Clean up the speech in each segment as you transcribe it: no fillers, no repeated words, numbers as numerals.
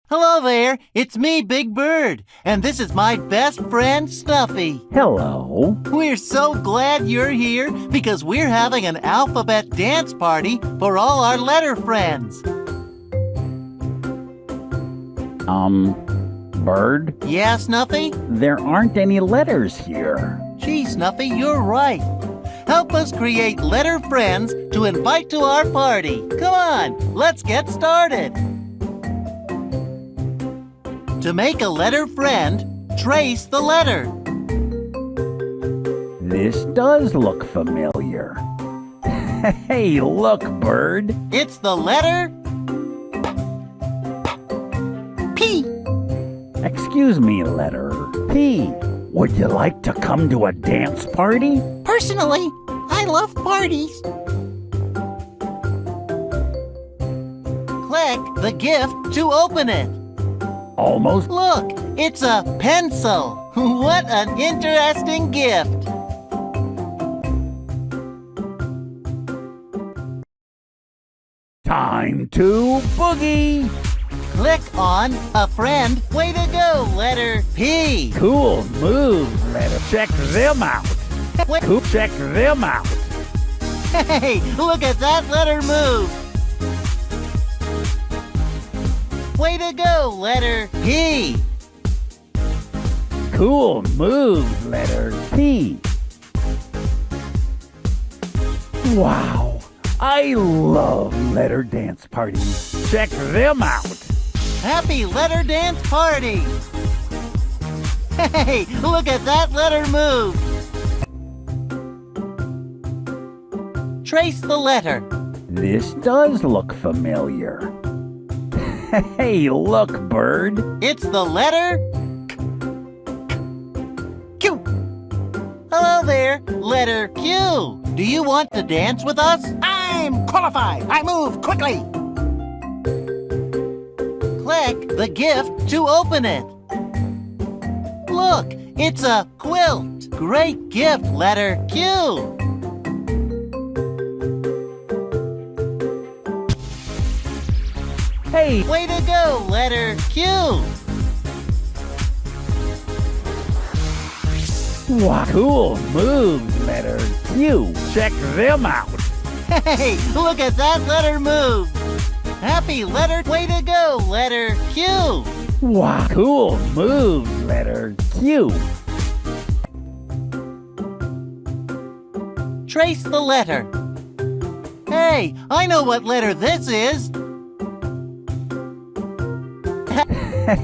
Hello there, it's me, Big Bird, and this is my best friend, Snuffy. Hello. We're so glad you're here because we're having an alphabet dance party for all our letter friends. Bird? Yeah, Snuffy? There aren't any letters here. Gee, Snuffy, you're right. Help us create letter friends to invite to our party. Come on, let's get started. To make a letter friend, trace the letter. This does look familiar. Hey, look, Bird. It's the letter P. Excuse me, letter P. Would you like to come to a dance party? Personally, I love parties. Click the gift to open it. Almost. Look, it's a pencil. What an interesting gift. Time to boogie. Click on a friend. Way to go, letter P. Cool move, letter. Check them out. Cool. Check them out. Hey, look at that letter move. Way to go, letter P. Cool move, letter P. Wow, I love letter dance parties. Check them out. Happy letter dance party. Hey, look at that letter move. Trace the letter. This does look familiar. Hey, look, Bird. It's the letter Q. Hello there, letter Q. Do you want to dance with us? I'm qualified. I move quickly. Click the gift to open it. Look, it's a quilt. Great gift, letter Q. Hey, Way to go, letter Q. wow, cool move, letter Q. Check them out. Hey, look at that letter move. Happy letter. Way to go, letter Q. Wow, cool move, letter Q. Trace the letter. Hey, I know what letter this is.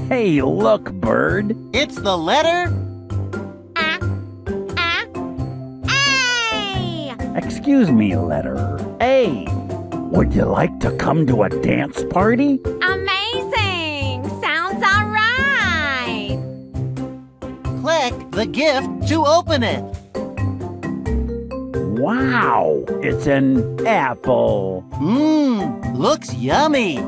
Hey, look, Bird. It's the letter A. Excuse me, letter A. Would you like to come to a dance party? Amazing! Sounds all right! Click the gift to open it. Wow, it's an apple. Looks yummy.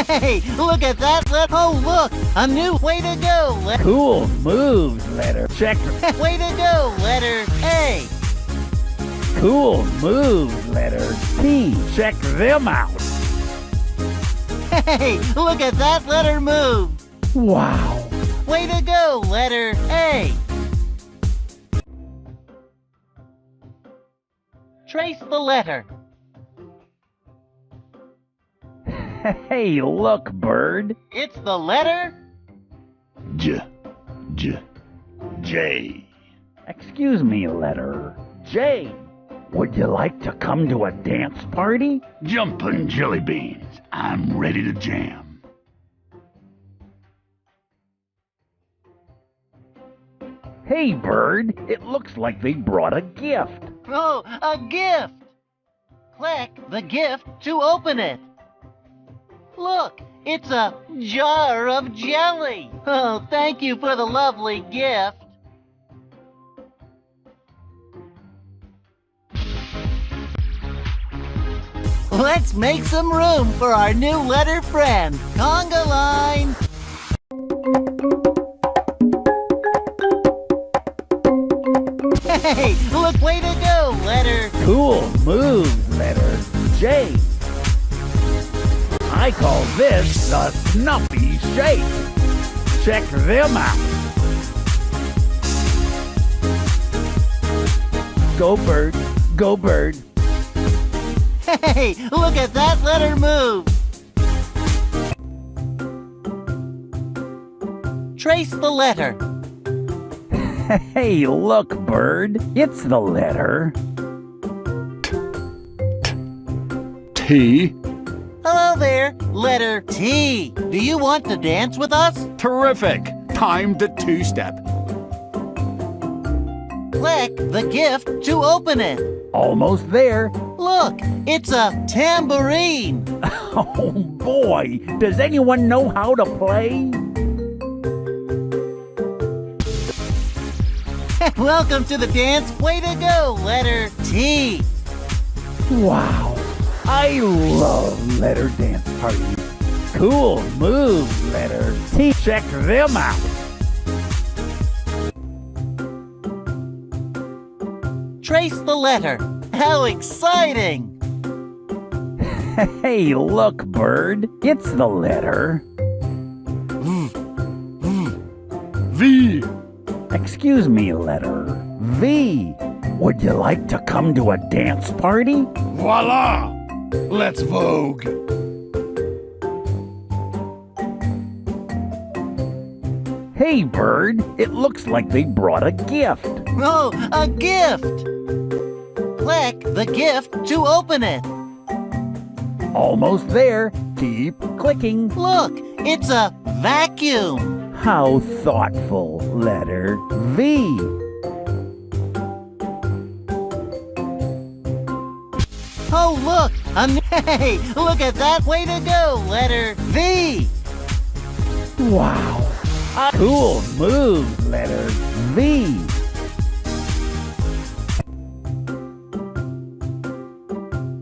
Hey, look at that letter. Oh, look, a new way to go. Cool moves, letter. Check. Way to go, letter A. Cool moves, letter P. Check them out. Hey, look at that letter move. Wow. Way to go, letter A. Trace the letter. Hey, look, Bird. It's the letter J. Excuse me, letter J. Would you like to come to a dance party? Jumpin' jelly beans. I'm ready to jam. Hey, Bird. It looks like they brought a gift. Oh, a gift. Click the gift to open it. Look, it's a jar of jelly. Oh, thank you for the lovely gift. Let's make some room for our new letter friend, Conga Line. Hey, look, way to go, letter. Cool moves, letter J. I call this the Snuffy Shake. Check them out. Go Bird, go Bird. Hey, look at that letter move. Trace the letter. Hey, look, Bird. It's the letter T. Hello there, letter T. Do you want to dance with us? Terrific. Time to two-step. Click the gift to open it. almost there. Look, it's a tambourine. Oh boy, does anyone know how to play? Welcome to the dance. Way to go, letter T. Wow, I love letter dance parties. Cool move, letter T. Check them out. Trace the letter. How exciting! Hey, look, Bird. It's the letter V. Excuse me, letter V. Would you like to come to a dance party? Voila! Let's vogue. Hey, Bird. It looks like they brought a gift. Oh, a gift! Click the gift to open it. Almost there. Keep clicking. Look, it's a vacuum. How thoughtful, letter V. Oh, look, hey, look at that. Way to go, letter V. Wow. Cool move, letter V.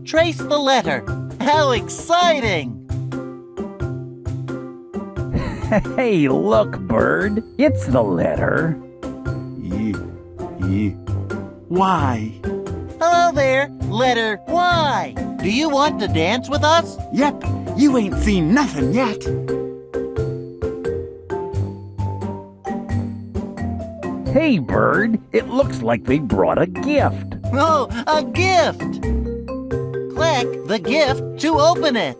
Trace the letter. How exciting! Hey, look, Bird. It's the letter Y. Hello there, letter Y. Do you want to dance with us? Yep, you ain't seen nothing yet. Hey, Bird. It looks like they brought a gift. Oh, a gift! Click the gift to open it.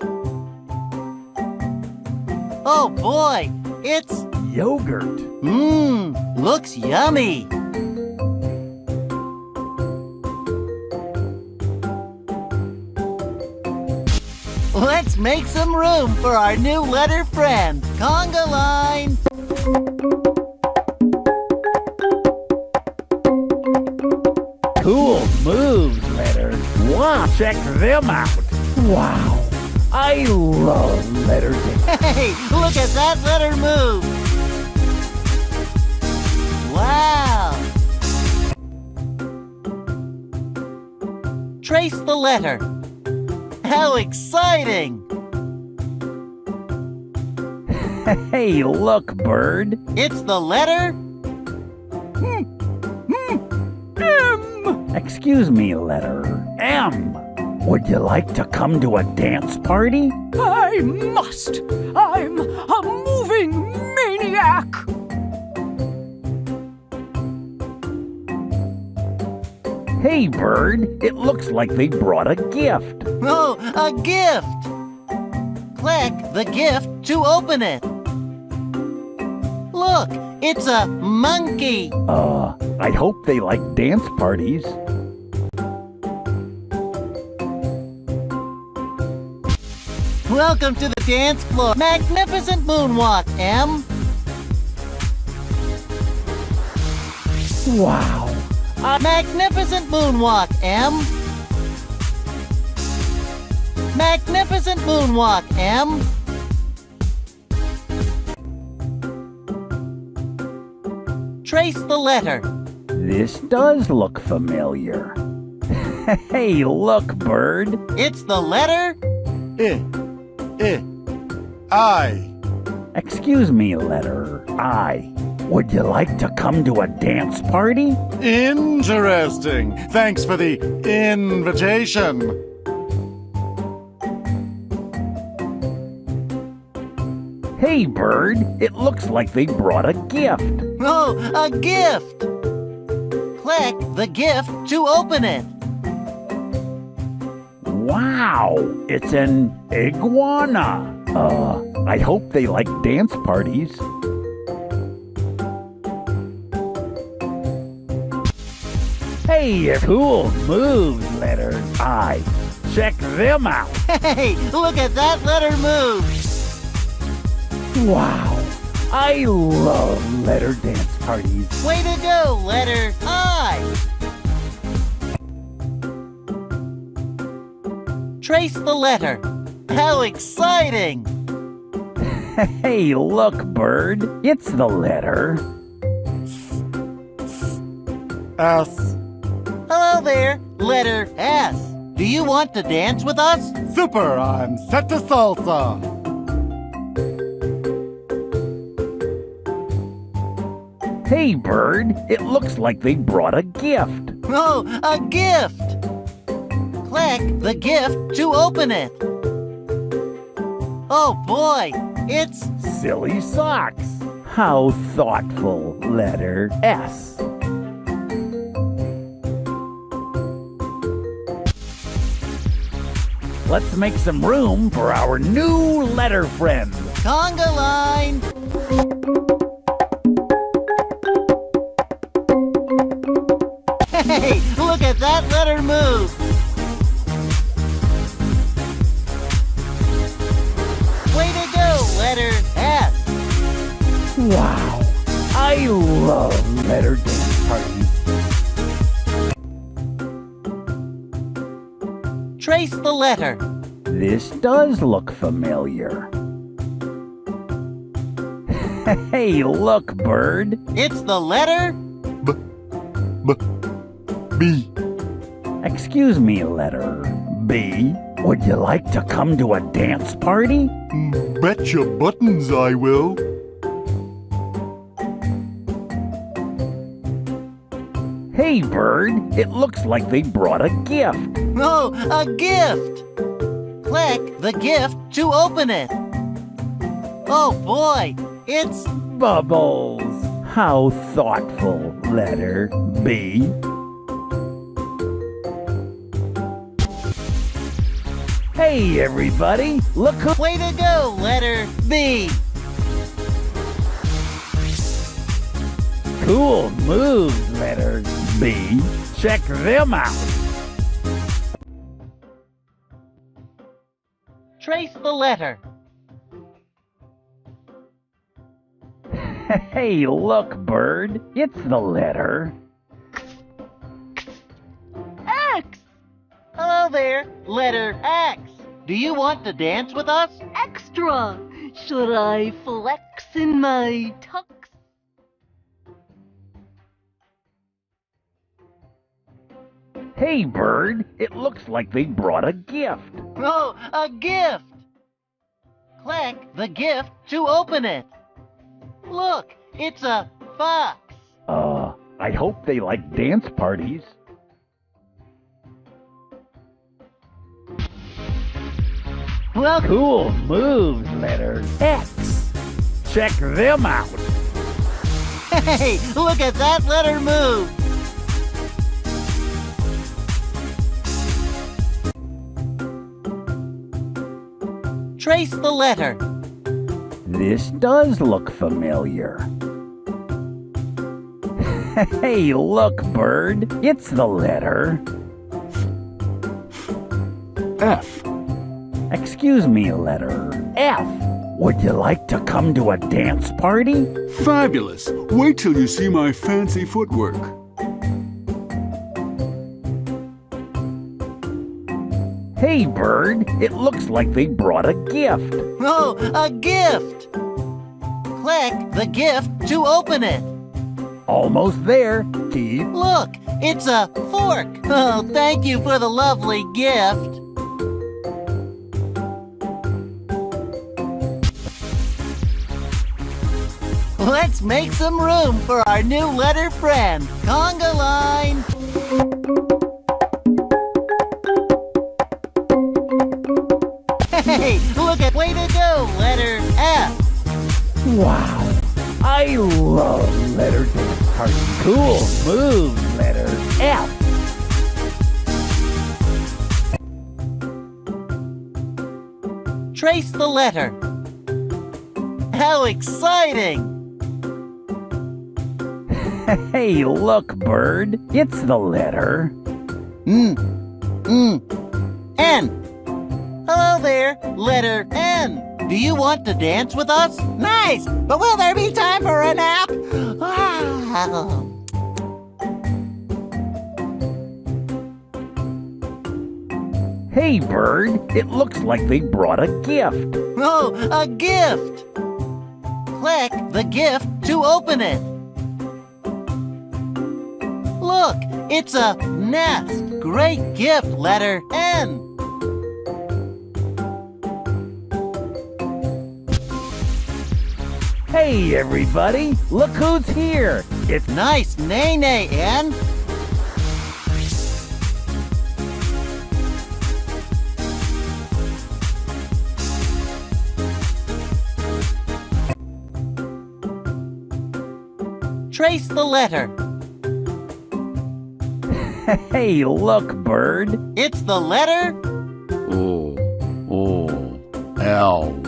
Oh boy, it's Yogurt. looks yummy. Let's make some room for our new letter friend, Conga Line. Cool moves, letter Y. Check them out. Wow. I love letter dance. Hey, look at that letter move. Wow. Trace the letter. How exciting. Hey, look, Bird. It's the letter M. Excuse me, letter M. Would you like to come to a dance party? I must! I'm a moving maniac! Hey, Bird. It looks like they brought a gift. Oh, a gift. Click the gift to open it. Look, it's a monkey. I hope they like dance parties. Welcome to the dance floor. Magnificent moonwalk, M. Wow. Magnificent moonwalk, M. Magnificent moonwalk, M. Trace the letter. This does look familiar. Hey, look, Bird. It's the letter I. Excuse me, letter I. Would you like to come to a dance party? Interesting. Thanks for the invitation. Hey, Bird, it looks like they brought a gift. Oh, a gift! Click the gift to open it. Wow, it's an iguana. I hope they like dance parties. Hey, cool moves, letter I. Check them out. Hey, look at that letter move. Wow, I love letter dance parties. Way to go, letter I. Trace the letter. How exciting! Hey, look, Bird, it's the letter. S. Hello there, letter S. Do you want to dance with us? Super, I'm set to salsa. Hey, Bird, it looks like they brought a gift. Oh, a gift! Click the gift to open it. Oh boy, it's Silly socks. How thoughtful, letter S. Let's make some room for our new letter friends. conga line. Hey, look at that letter move. Way to go, letter S. Wow, I love letter dance parties. Trace the letter. This does look familiar. Hey, look, Bird. It's the letter. B. Excuse me, letter B. Would you like to come to a dance party? Bet your buttons I will. Hey, Bird, it looks like they brought a gift. Oh, a gift. Click the gift to open it. Oh boy, it's Bubbles. How thoughtful, letter B. Hey, everybody, look who... way to go, letter B. Cool moves, letter B. Check them out. Trace the letter. Hey, look, Bird. It's the letter. X. Hello there, letter X. Do you want to dance with us? Extra! Should I flex in my tux? Hey, Bird. It looks like they brought a gift. Oh, a gift. Click the gift to open it. Look, it's a fox. I hope they like dance parties. Well, Cool moves, letter X. Check them out. hey, look at that letter move. Trace the letter. This does look familiar. Hey, look, Bird. It's the letter. F. Excuse me, letter F. Would you like to come to a dance party? Fabulous! Wait till you see my fancy footwork. Hey, Bird. It looks like they brought a gift. Oh, a gift. Click the gift to open it. Almost there. Keep. Look, it's a fork. Oh, thank you for the lovely gift. Let's make some room for our new letter friend, conga line. Hey, look at way to go, letter F. Wow. I love letter dance parties. Cool move, letter F. Trace the letter. How exciting! Hey, look, Bird. It's the letter. N. Hello there, letter N. Do you want to dance with us? Nice! But will there be time for a nap? Wow. Hey, Bird. It looks like they brought a gift. Oh, a gift! Click the gift to open it. Look, it's a nest. Great gift, letter N. Hey, everybody. Look who's here. It's Nice nay-nay, N. Trace the letter. Hey, look, Bird. It's the letter. L.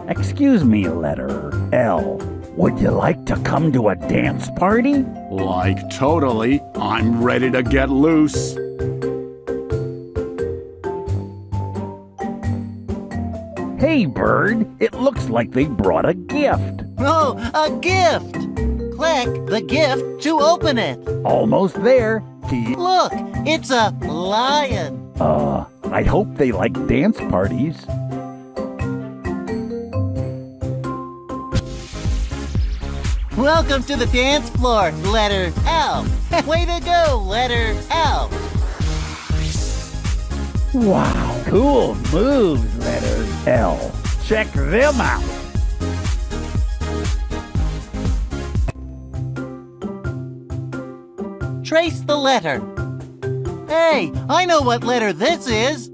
Excuse me, letter L. Would you like to come to a dance party? Like totally. I'm ready to get loose. Hey, Bird. It looks like they brought a gift. Oh, a gift. Click the gift to open it. Almost there. Look, it's a lion. I hope they like dance parties. Welcome to the dance floor, letter L. Way to go, letter L. Wow. Cool moves, letter L. Check them out. Trace the letter. Hey, I know what letter this is.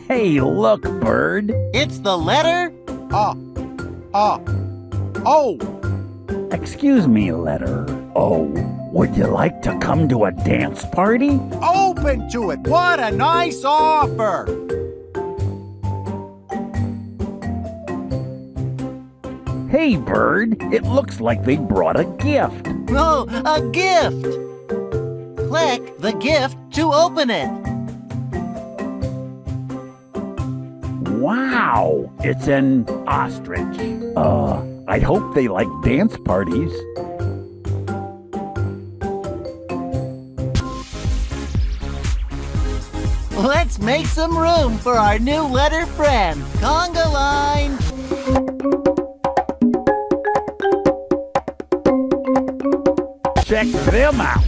Hey, look, Bird. It's the letter. Oh! Excuse me, letter O. Would you like to come to a dance party? Open to it! What a nice offer! Hey, Bird. It looks like they brought a gift. Oh, a gift. Click the gift to open it. Wow. It's an ostrich. I hope they like dance parties. Let's make some room for our new letter friend, conga line. Check them out.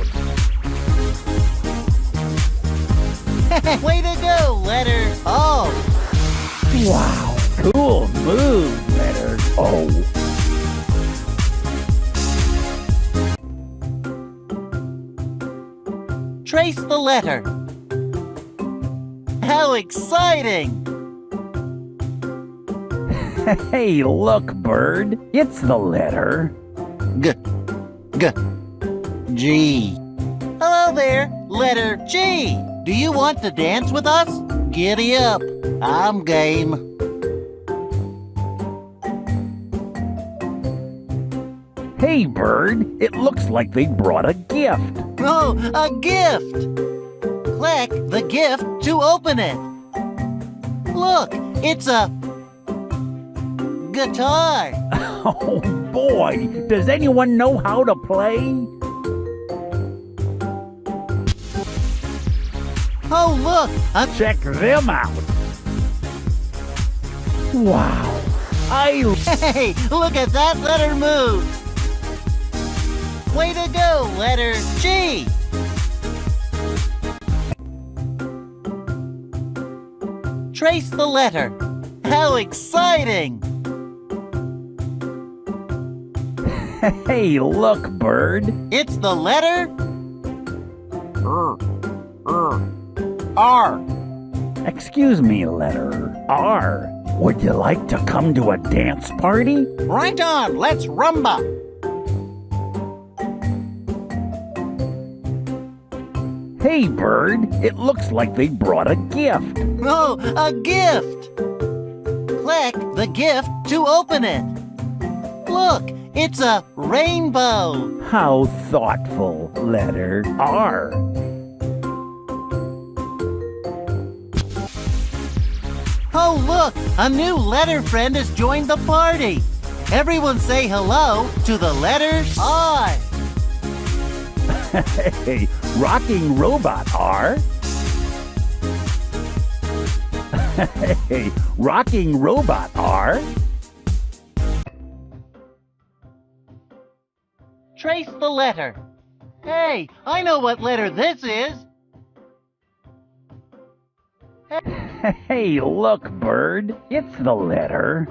Way to go, letter O. Wow. Cool move, letter O. Trace the letter. How exciting! Hey, look, Bird. It's the letter. G. Hello there, letter G. Do you want to dance with us? Giddy up. I'm game. Hey, Bird. It looks like they brought a gift. Oh, a gift! Click the gift to open it. Look, it's a guitar. Oh, boy. Does anyone know how to play? Oh, look, Check them out. Wow. Hey, look at that letter move. Way to go, letter G. Trace the letter. How exciting! Hey, look, Bird. It's the letter R. Excuse me, letter R. Would you like to come to a dance party? Right on, let's rumba. Hey, Bird, it looks like they brought a gift. Oh, a gift! Click the gift to open it. Look, it's a rainbow. How thoughtful. Letter R. Oh, look, a new letter friend has joined the party. Everyone say hello to the letter R. Hey, rocking robot R. Hey, rocking robot R. Trace the letter. Hey, I know what letter this is. Hey, look, Bird, it's the letter.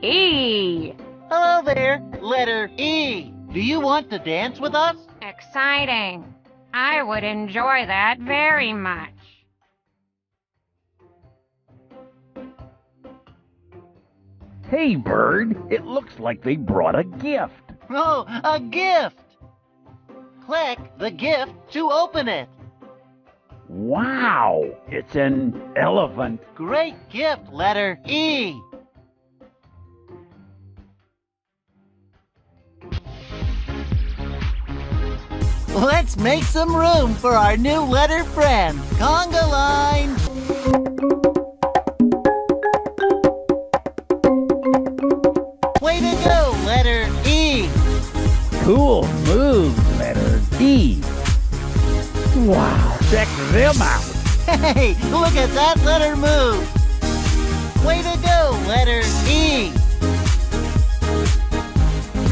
E. Hello there, letter E. Do you want to dance with us? Exciting. I would enjoy that very much. Hey, Bird, it looks like they brought a gift. Oh, a gift! Click the gift to open it. Wow, it's an elephant. Great gift, letter E. Let's make some room for our new letter friend, Conga Line. Way to go, letter E. Cool moves, letter E. Wow, check them out. Hey, look at that letter move. Way to go, letter E.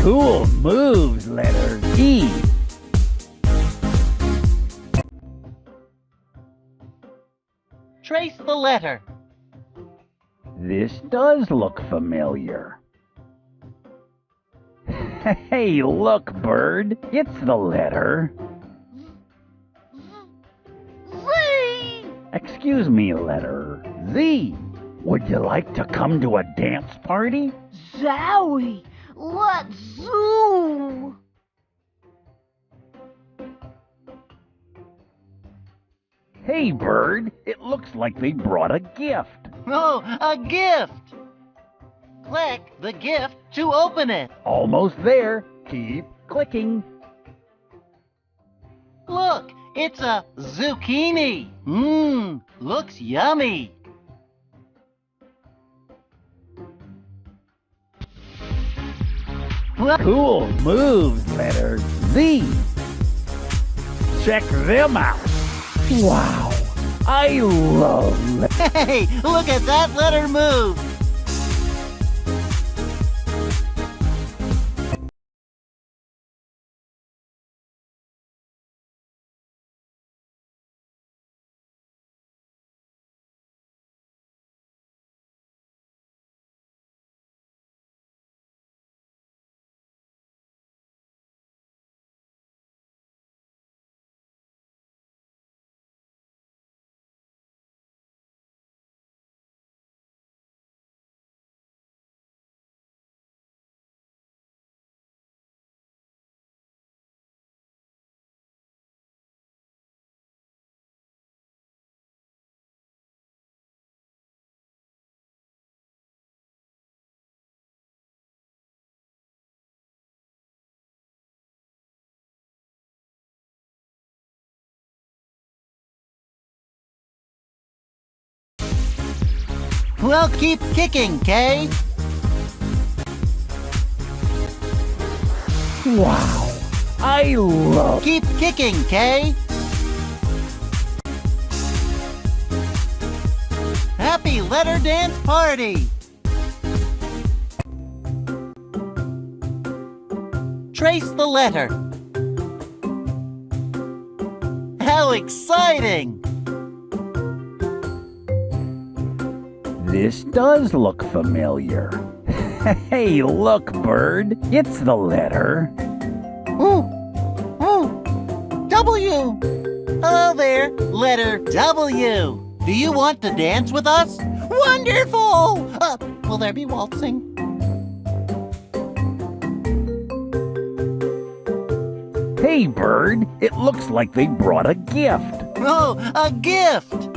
Cool moves, letter E. Trace the letter. This does look familiar. Hey, look, Bird, it's the letter. Z. Excuse me, letter Z. Would you like to come to a dance party? Zowie, let's zoo. Hey, Bird, it looks like they brought a gift. Oh, a gift. Click the gift to open it. Almost there. Keep clicking. Look, it's a zucchini. Mmm, looks yummy. Cool moves, letter Z. Check them out. Wow, I love. Hey, look at that letter move. Well, keep kicking, Kay. Wow, I love. Keep kicking, Kay. Happy letter dance party. Trace the letter. How exciting! This does look familiar. Hey, look, Bird, it's the letter. Ooh, ooh, W. Hello there, letter W. do you want to dance with us? Wonderful! Will there be waltzing? Hey, Bird, it looks like they brought a gift. Oh, a gift!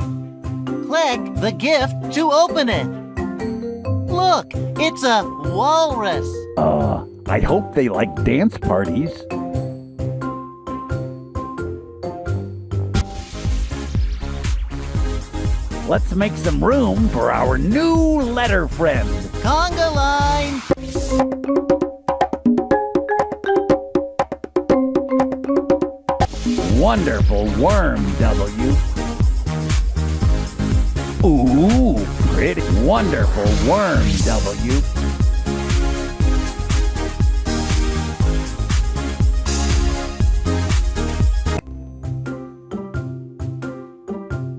Click the gift to open it. Look, it's a walrus. I hope they like dance parties. Let's make some room for our new letter friend. Conga line! Wonderful worm, W. Ooh, pretty wonderful worm, W.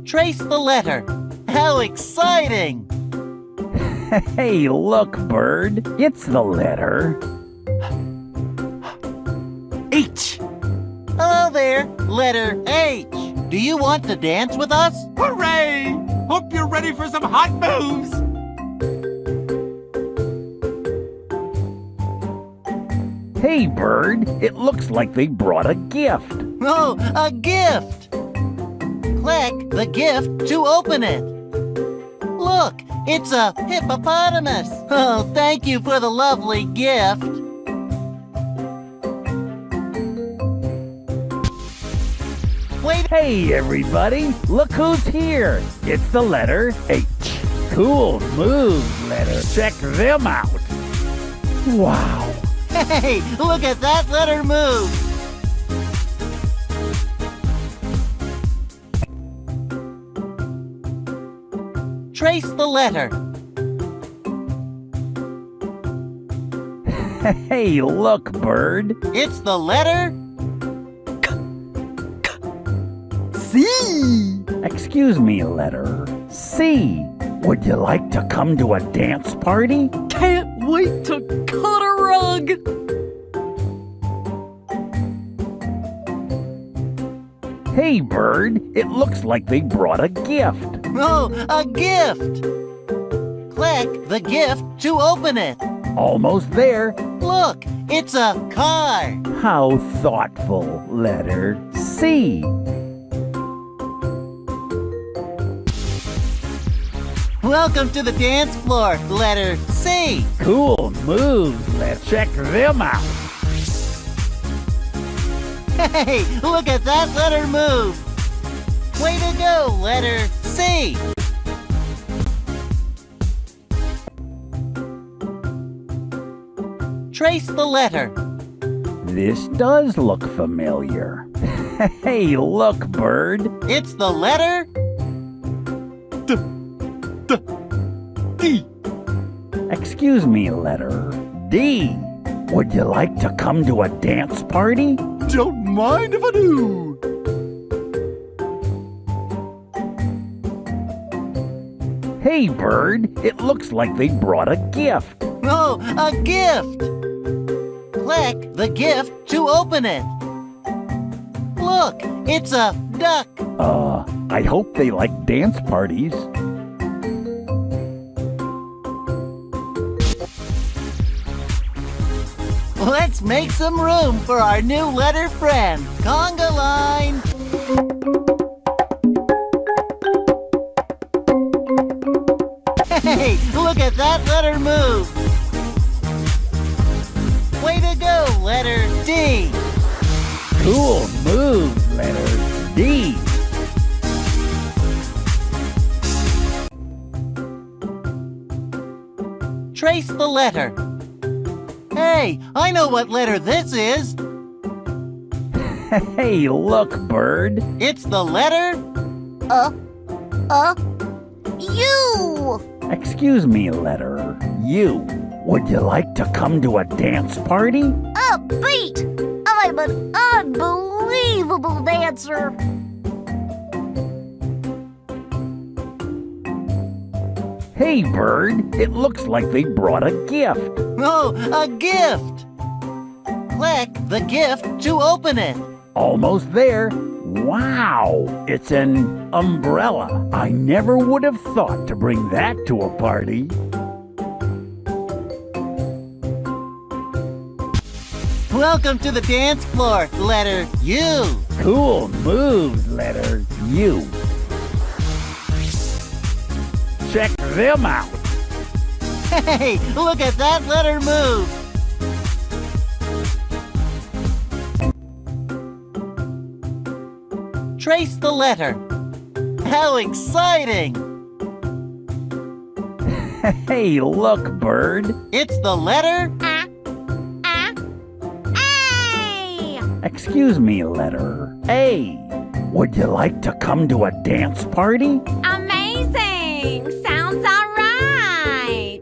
Trace the letter. How exciting! Hey, look, Bird. It's the letter H. Hello there, letter H. Do you want to dance with us? Hooray! Hope you're ready for some hot moves. Hey, Bird, it looks like they brought a gift. Oh, a gift! Click the gift to open it. Look, it's a hippopotamus. Oh, thank you for the lovely gift. Wait. Hey, everybody, look who's here. It's the letter H. Cool move, letter. Check them out. Wow. Hey, look at that letter move. Trace the letter. Hey, look, Bird. It's the letter C. Excuse me, letter C. Would you like to come to a dance party? Can't wait to cut a rug. Hey, Bird, it looks like they brought a gift. Oh, a gift! Click the gift to open it. Almost there. Look, it's a car. How thoughtful, letter C. Welcome to the dance floor, letter C. Cool moves, let's check them out. Hey, look at that letter move. Way to go, letter C. Trace the letter. This does look familiar. Hey, look, Bird. It's the letter D. Excuse me, letter D. Would you like to come to a dance party? Don't mind if I do. Hey, Bird, it looks like they brought a gift. Oh, a gift! Click the gift to open it. Look, it's a duck. I hope they like dance parties. Let's make some room for our new letter friend, Conga line. Hey, look at that letter move. Way to go, letter D. Cool move, letter D. Trace the letter. Hey, I know what letter this is. Hey, look, Bird. It's the letter You! Excuse me, letter U. Would you like to come to a dance party? A beat! I'm an unbelievable dancer! Hey, Bird, it looks like they brought a gift. Oh, a gift! Click the gift to open it. Almost there. Wow, it's an umbrella. I never would have thought to bring that to a party. Welcome to the dance floor, letter U. Cool moves, letter U. Check them out. Hey, look at that letter move. Trace the letter. How exciting! Hey, look, Bird. It's the letter Excuse me, letter A. Would you like to come to a dance party? Amazing! Sounds alright!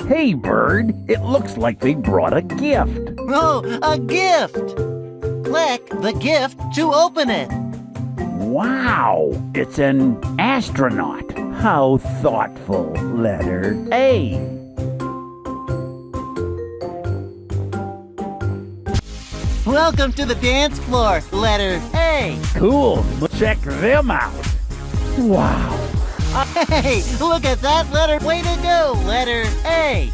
Hey, Bird. It looks like they brought a gift. Oh, a gift! Click the gift to open it. Wow, it's an astronaut. How thoughtful, letter A. Welcome to the dance floor, letter A. Cool, check them out. Wow. Hey, look at that letter. Way to go, letter A.